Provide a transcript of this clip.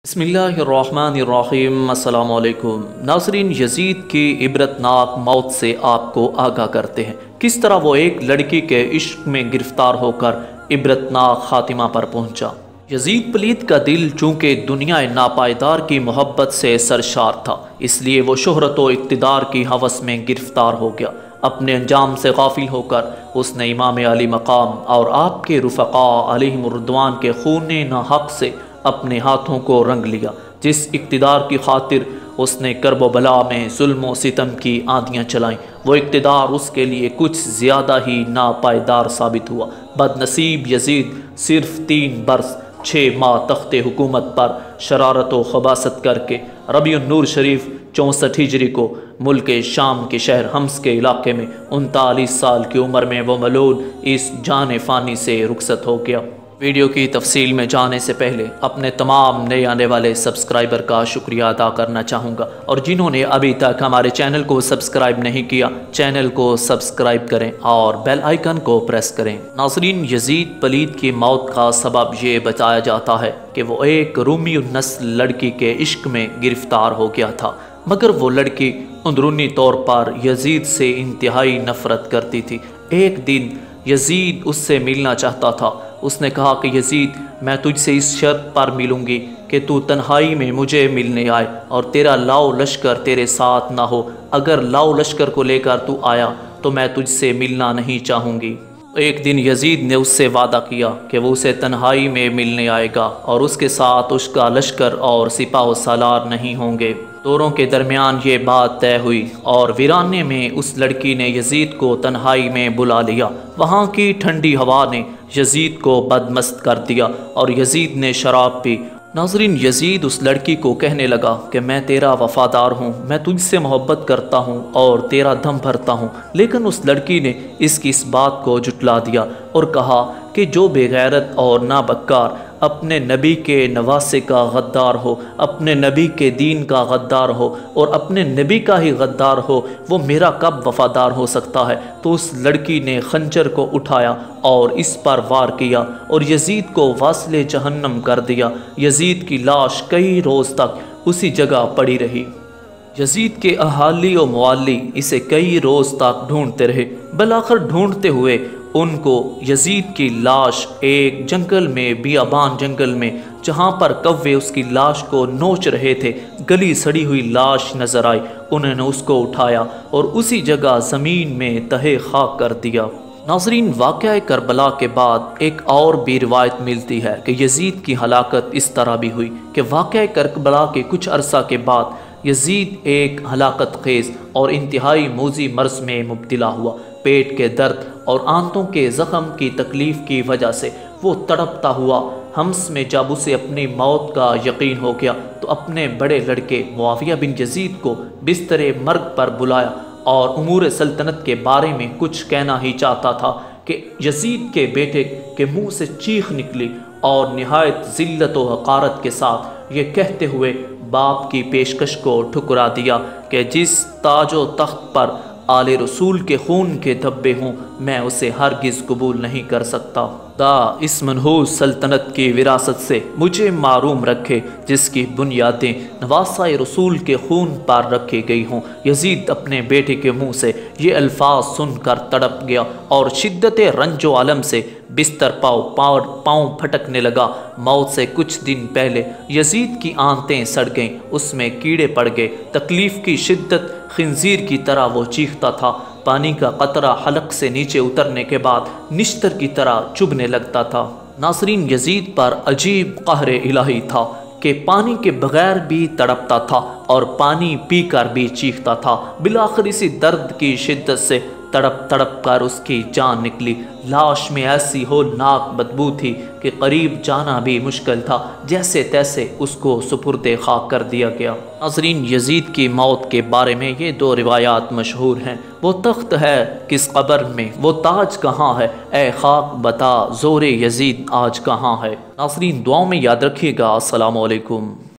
बिस्मिल्लाहिर्रहमानिर्रहीम। अस्सलाम वालेकुम नाज़रीन, यजीद की इबरतनाक मौत से आपको आगाह करते हैं किस तरह वो एक लड़की के इश्क में गिरफ्तार होकर इबरतनाक खातिमा पर पहुंचा। यजीद पलीद का दिल चूँकि दुनिया नापायदार की मोहब्बत से सरशार था, इसलिए वो शोहरत व इक़्तिदार की हवस में गिरफ्तार हो गया। अपने अंजाम से गाफिल होकर उसने इमाम अली मकाम और आपके रुफ़क़ा अलैहिमुर्रिदवान के खून ना हक़ से अपने हाथों को रंग लिया। जिस इक़्तिदार की खातिर उसने करब बला में जुल्म व सितम की आंधियाँ चलाईं, वो इक़्तिदार उसके लिए कुछ ज़्यादा ही नापायदार साबित हुआ। बदनसीब यजीद सिर्फ 3 बरस 6 माह तख्ते हुकूमत पर शरारत व खबासत करके रबीउन नूर शरीफ 64 हिजरी को मुल्क शाम के शहर हम्स के इलाके में 39 साल की उम्र में वो मलून इस जान फ़ानी से रुखसत हो गया। वीडियो की तफसील में जाने से पहले अपने तमाम नए आने वाले सब्सक्राइबर का शुक्रिया अदा करना चाहूँगा, और जिन्होंने अभी तक हमारे चैनल को सब्सक्राइब नहीं किया, चैनल को सब्सक्राइब करें और बेल आइकन को प्रेस करें। नाज़रीन, यजीद पलीद की मौत का सबब ये बताया जाता है कि वो एक रूमी नस्ल लड़की के इश्क में गिरफ्तार हो गया था, मगर वो लड़की अंदरूनी तौर पर यजीद से इंतहाई नफ़रत करती थी। एक दिन यजीद उससे मिलना चाहता था। उसने कहा कि यजीद, मैं तुझसे इस शर्त पर मिलूंगी कि तू तन्हाई में मुझे मिलने आए और तेरा लाओ लश्कर तेरे साथ ना हो। अगर लाओ लश्कर को लेकर तू आया तो मैं तुझसे मिलना नहीं चाहूँगी। एक दिन यजीद ने उससे वादा किया कि वो उसे तन्हाई में मिलने आएगा और उसके साथ उसका लश्कर और सिपाह सालार नहीं होंगे। दोनों के दरमियान ये बात तय हुई और वीराने में उस लड़की ने यजीद को तन्हाई में बुला लिया। वहाँ की ठंडी हवा ने यजीद को बदमस्त कर दिया और यजीद ने शराब पी। नाज़रीन, यजीद उस लड़की को कहने लगा कि मैं तेरा वफ़ादार हूँ, मैं तुझसे मोहब्बत करता हूँ और तेरा दम भरता हूँ। लेकिन उस लड़की ने इसकी इस बात को जुटला दिया और कहा कि जो बेगैरत और नाबक्कार अपने नबी के नवासे का गद्दार हो, अपने नबी के दीन का गद्दार हो और अपने नबी का ही गद्दार हो, वो मेरा कब वफ़ादार हो सकता है। तो उस लड़की ने खंजर को उठाया और इस पर वार किया और यजीद को वासले जहन्नम कर दिया। यजीद की लाश कई रोज़ तक उसी जगह पड़ी रही। यजीद के अहाली और मुआली इसे कई रोज़ तक ढूंढते रहे। बलाखिर ढूंढते हुए उनको यजीद की लाश एक जंगल में, बियाबान जंगल में, जहाँ पर कौवे उसकी लाश को नोच रहे थे, गली सड़ी हुई लाश नज़र आई। उन्होंने उसको उठाया और उसी जगह ज़मीन में तहे खाक कर दिया। नाज़रीन, वाक़या करबला के बाद एक और भी रिवायत मिलती है कि यजीद की हलाकत इस तरह भी हुई कि वाक़या करबला के कुछ अरसा के बाद यजीद एक हलाकत खेज़ और इंतहाई मूजी मर्ज में मुब्तला हुआ। पेट के दर्द और आंतों के ज़ख़म की तकलीफ़ की वजह से वो तड़पता हुआ हम्स में जब उसे अपनी मौत का यकीन हो गया तो अपने बड़े लड़के मुआविया बिन यजीद को बिस्तरे मर्ग पर बुलाया और उमूर सल्तनत के बारे में कुछ कहना ही चाहता था कि यजीद के बेटे के मुँह से चीख निकली और निहायत ज़िल्लत व हक़ारत के साथ ये कहते हुए बाप की पेशकश को ठुकरा दिया कि जिस ताजो तख्त पर आले रसूल के खून के धब्बे हों, मैं उसे हरगिज़ कबूल नहीं कर सकता। दा इस मनहूस सल्तनत की विरासत से मुझे मारूम रखे जिसकी बुनियादें नवासाए रसूल के खून पर रखी गई हों। यजीद अपने बेटे के मुँह से ये अल्फाज सुनकर तड़प गया और शिद्दत रंजो आलम से बिस्तर पाँव फटकने लगा। मौत से कुछ दिन पहले यजीद की आंतें सड़ गईं, उसमें कीड़े पड़ गए। तकलीफ़ की शिद्दत खिंजीर की तरह वो चीखता था। पानी का कतरा हलक से नीचे उतरने के बाद निश्तर की तरह चुभने लगता था। नाज़रीन, यजीद पर अजीब कहरे इलाही था कि पानी के बगैर भी तड़पता था और पानी पीकर भी चीखता था। बिलाखिर इसी दर्द की शिद्दत से तड़प तड़प कर उसकी जान निकली। लाश में ऐसी होलनाक बदबू थी कि करीब जाना भी मुश्किल था। जैसे तैसे उसको सुपुर्दे खाक कर दिया गया। नाज़रीन, यजीद की मौत के बारे में ये 2 रिवायात मशहूर हैं। वो तख्त है किस कब्र में, वो ताज कहाँ है, ए खाक बता ज़ोरे यजीद आज कहाँ है। नाज़रीन, दुआओं में याद रखिएगा। अस्सलामु अलैकुम।